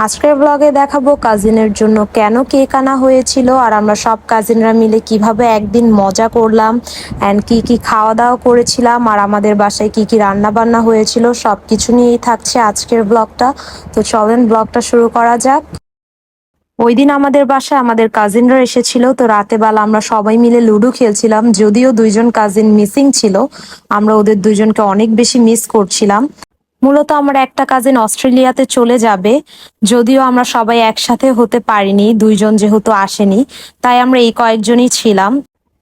আজকের ব্লগে দেখাবো কাজিনের জন্য কেন কেক আনা হয়েছিল আর আমরা সব কাজিনরা মিলে কিভাবে একদিন মজা করলাম অ্যান্ড কি কি খাওয়া দাওয়া করেছিলাম আর আমাদের বাসায় কি কি রান্না বান্না হয়েছিল সব কিছু নিয়েই থাকছে আজকের ব্লগটা। তো চলেন ব্লগটা শুরু করা যাক। ওই দিন আমাদের বাসায় আমাদের কাজিনরা এসেছিল, তো রাতে বেলা আমরা সবাই মিলে লুডো খেলছিলাম। যদিও দুইজন কাজিন মিসিং ছিল, আমরা ওদের দুইজনকে অনেক বেশি মিস করছিলাম। মূলত আমার একটা কাজিন অস্ট্রেলিয়াতে চলে যাবে, যদিও আমরা সবাই একসাথে হতে পারিনি, দুইজন যেহেতু আসেনি, তাই আমরা এই কয়েকজনই ছিলাম।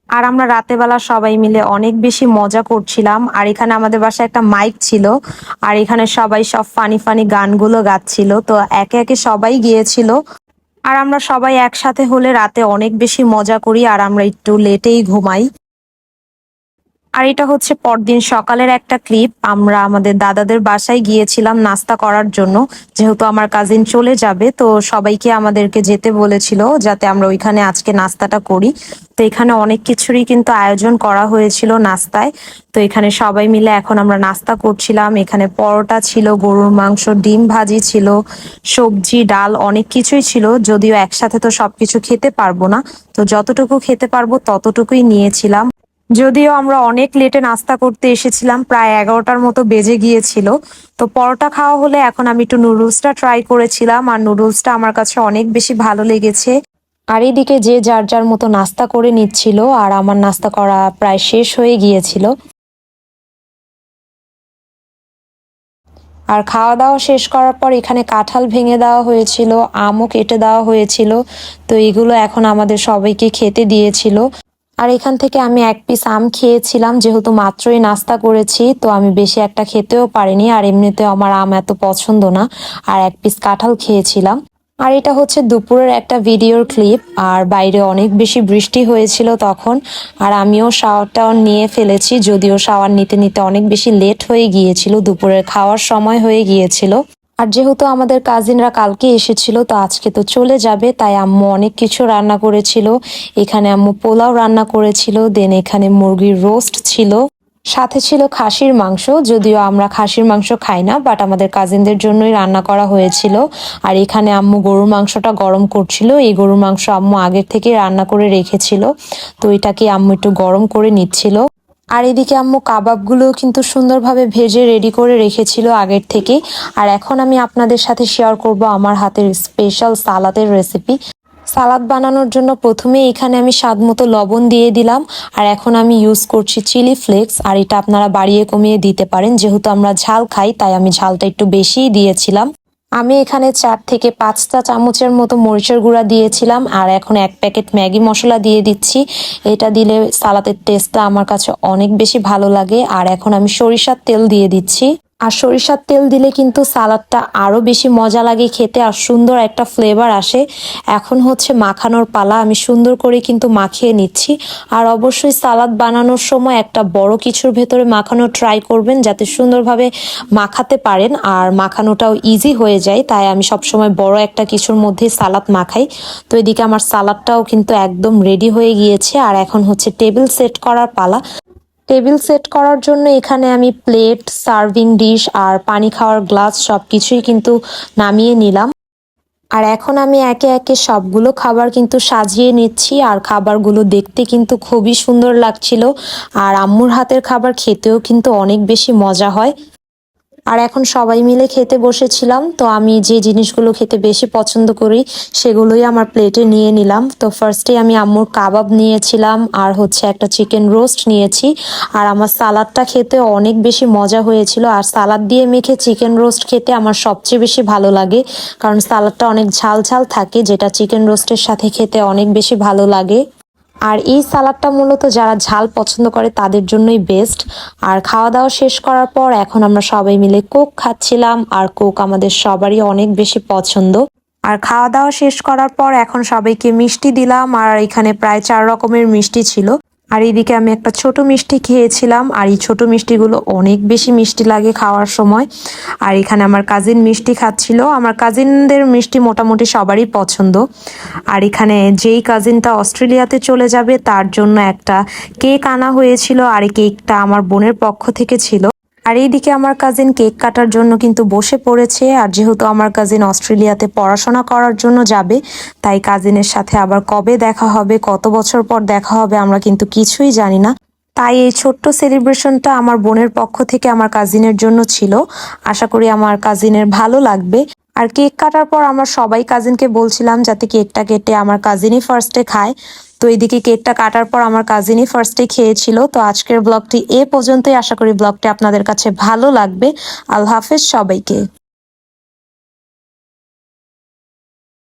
আর আমরা রাতে বেলা সবাই মিলে অনেক বেশি মজা করছিলাম। আর এখানে আমাদের বাসায় একটা মাইক ছিল, আর এখানে সবাই সব ফানি ফানি গানগুলো গাচ্ছিল, তো একে একে সবাই গিয়েছিল। আর আমরা সবাই একসাথে হলে রাতে অনেক বেশি মজা করি আর আমরা একটু লেটেই ঘুমাই। আর এটা হচ্ছে পরদিন সকালের একটা ক্লিপ। আমরা আমাদের দাদাদের বাসায় গিয়েছিলাম নাস্তা করার জন্য, যেহেতু আমার কাজিন চলে যাবে, তো সবাইকে আমাদেরকে যেতে বলেছিল যাতে আমরা ওইখানে আজকে নাস্তাটা করি। তো এখানে অনেক কিছুরই কিন্তু আয়োজন করা হয়েছিল নাস্তায়। তো এখানে সবাই মিলে এখন আমরা নাস্তা করছিলাম। এখানে পরোটা ছিল, গরুর মাংস, ডিম ভাজি ছিল, সবজি, ডাল, অনেক কিছুই ছিল। যদিও একসাথে তো সবকিছু খেতে পারবো না, তো যতটুকু খেতে পারবো ততটুকুই নিয়েছিলাম। যদিও আমরা অনেক লেটে নাস্তা করতে এসেছিলাম, প্রায় 11টার মতো বেজে গিয়েছিল। তো পরোটা খাওয়া হলে এখন আমি একটু নুডলসটা ট্রাই করেছিলাম, আর নুডলসটা আমার কাছে অনেক বেশি ভালো লেগেছে। আর এদিকে যে যার যার মতো নাস্তা করে নিচ্ছিল, আর আমার নাস্তা করা প্রায় শেষ হয়ে গিয়েছিল। আর খাওয়া দাওয়া শেষ করার পর এখানে কাঁঠাল ভেঙে দেওয়া হয়েছিল, আমও কেটে দেওয়া হয়েছিল। তো এগুলো এখন আমাদের সবাইকে খেতে দিয়েছিল। আর এখান থেকে আমি এক পিস আম খেয়েছিলাম, যেহেতু মাত্রই নাস্তা করেছি, তো আমি বেশি একটা খেতেও পারিনি, আর এমনিতেও আমার আম এত পছন্দ না। আর এক পিস কাঁঠাল খেয়েছিলাম। আর এটা হচ্ছে দুপুরের একটা ভিডিওর ক্লিপ। আর বাইরে অনেক বেশি বৃষ্টি হয়েছিল তখন, আর আমিও শাওয়ারটাও নিয়ে ফেলেছি, যদিও শাওয়ার নিতে নিতে অনেক বেশি লেট হয়ে গিয়েছিল, দুপুরের খাওয়ার সময় হয়ে গিয়েছিল। আর যেহেতু আমাদের কাজিনরা কালকে এসেছিল, তো আজকে তো চলে যাবে, তাই আম্মু অনেক কিছু রান্না করেছিল। এখানে আম্মু পোলাও রান্না করেছিল, দেন এখানে মুরগির রোস্ট ছিল, সাথে ছিল খাসির মাংস। যদিও আমরা খাসির মাংস খাই না, বাট আমাদের কাজিনদের জন্যই রান্না করা হয়েছিল। আর এখানে আম্মু গরুর মাংসটা গরম করছিল। এই গরুর মাংস আম্মু আগের থেকে রান্না করে রেখেছিল, তো এটাকে আম্মু একটু গরম করে নিচ্ছিল। আর এদিকে আম্মু কাবাবগুলো কিন্তু সুন্দরভাবে ভেজে রেডি করে রেখেছিল আগের থেকে। আর এখন আমি আপনাদের সাথে শেয়ার করব আমার হাতের স্পেশাল সালাদের রেসিপি। সালাদ বানানোর জন্য প্রথমে এখানে আমি স্বাদ মতো লবণ দিয়ে দিলাম, আর এখন আমি ইউজ করছি চিলি ফ্লেক্স। আর এটা আপনারা বাড়িয়ে কমিয়ে দিতে পারেন, যেহেতু আমরা ঝাল খাই তাই আমি ঝালটা একটু বেশিই দিয়েছিলাম। আমি এখানে 4 থেকে 5টা চামচের মতো মরিচের গুঁড়া দিয়েছিলাম, আর এখন 1 প্যাকেট ম্যাগি মশলা দিয়ে দিচ্ছি। এটা দিলে সালাদের টেস্টটা আমার কাছে অনেক বেশি ভালো লাগে। আর এখন আমি সরিষার তেল দিয়ে দিচ্ছি। আর সরিষার তেল দিলে কিন্তু সালাদটা আরো বেশি মজা লাগে খেতে, আর সুন্দর একটা ফ্লেভার আসে। এখন হচ্ছে মাখানোর পালা। আমি সুন্দর করে কিন্তু মাখিয়ে নিচ্ছি। আর অবশ্যই সালাদ বানানোর সময় একটা বড় কিছুর ভেতরে মাখানো ট্রাই করবেন, যাতে সুন্দরভাবে মাখাতে পারেন আর মাখানোটাও ইজি হয়ে যায়। তাই আমি সবসময় বড় একটা কিছুর মধ্যে সালাদ মাখাই। তো এদিকে আমার সালাদটাও কিন্তু একদম রেডি হয়ে গিয়েছে। আর এখন হচ্ছে টেবিল সেট করার পালা। টেবিল সেট করার জন্য এখানে আমি প্লেট, সার্ভিং ডিশ আর পানি খাওয়ার গ্লাস সবকিছুই কিন্তু নামিয়ে নিলাম। আর এখন আমি একে একে সবগুলো খাবার কিন্তু সাজিয়ে নিচ্ছি। আর খাবারগুলো দেখতে কিন্তু খুবই সুন্দর লাগছিল। আর আম্মুর হাতের খাবার খেতেও কিন্তু অনেক বেশি মজা হয়। আর এখন সবাই মিলে খেতে বসেছিলাম। তো আমি যে জিনিসগুলো খেতে বেশি পছন্দ করি সেগুলোই আমার প্লেটে নিয়ে নিলাম। তো ফার্স্টে আমি আম্মুর কাবাব নিয়েছিলাম, আর হচ্ছে একটা চিকেন রোস্ট নিয়েছি। আর আমার সালাদটা খেতে অনেক বেশি মজা হয়েছিল। আর সালাদ দিয়ে মেখে চিকেন রোস্ট খেতে আমার সবচেয়ে বেশি ভালো লাগে, কারণ সালাদটা অনেক ঝাল ঝাল থাকে, যেটা চিকেন রোস্টের সাথে খেতে অনেক বেশি ভালো লাগে। আর এই সালাদটা মূলত যারা ঝাল পছন্দ করে তাদের জন্যই বেস্ট। আর খাওয়া দাওয়া শেষ করার পর এখন আমরা সবাই মিলে কোক খাচ্ছিলাম, আর কোক আমাদের সবারই অনেক বেশি পছন্দ। আর খাওয়া দাওয়া শেষ করার পর এখন সবাইকে মিষ্টি দিলাম, আর এখানে প্রায় 4 রকমের মিষ্টি ছিল। আর এইদিকে আমি একটা ছোট মিষ্টি খেয়েছিলাম, আর এই ছোট মিষ্টিগুলো অনেক বেশি মিষ্টি লাগে খাওয়ার সময়। আর এখানে আমার কাজিন মিষ্টি খাচ্ছিল। আমার কাজিনদের মিষ্টি মোটামুটি সবারই পছন্দ। আর এখানে যেই কাজিনটা অস্ট্রেলিয়াতে চলে যাবে তার জন্য একটা কেক আনা হয়েছিল, আর এই কেকটা আমার বোনের পক্ষ থেকে ছিল। আর এইদিকে আমার কাজিন কেক কাটার জন্য কিন্তু বসে পড়েছে। আর যেহেতু আমার কাজিন অস্ট্রেলিয়াতে পড়াশোনা করার জন্য যাবে, তাই কাজিনের সাথে আবার কবে দেখা হবে, কত বছর পর দেখা হবে আমরা কিন্তু কিছুই জানি না। তাই এই ছোট্ট সেলিব্রেশনটা আমার বোনের পক্ষ থেকে আমার কাজিনের জন্য ছিল। আশা করি আমার কাজিনের ভালো লাগবে। আর কেক কাটার পর আমরা সবাই কাজিনকে বলছিলাম যাতে কেকটা কেটে আমার কাজিনই ফার্স্টে খায়। তো এদিকে কেকটা কাটার পর আমার কাজিনই ফার্স্টে খেয়েছিল। তো আজকের ব্লগটি এ পর্যন্তই। আশা করি ব্লগটি আপনাদের কাছে ভালো লাগবে। আল্লাহ হাফেজ সবাইকে।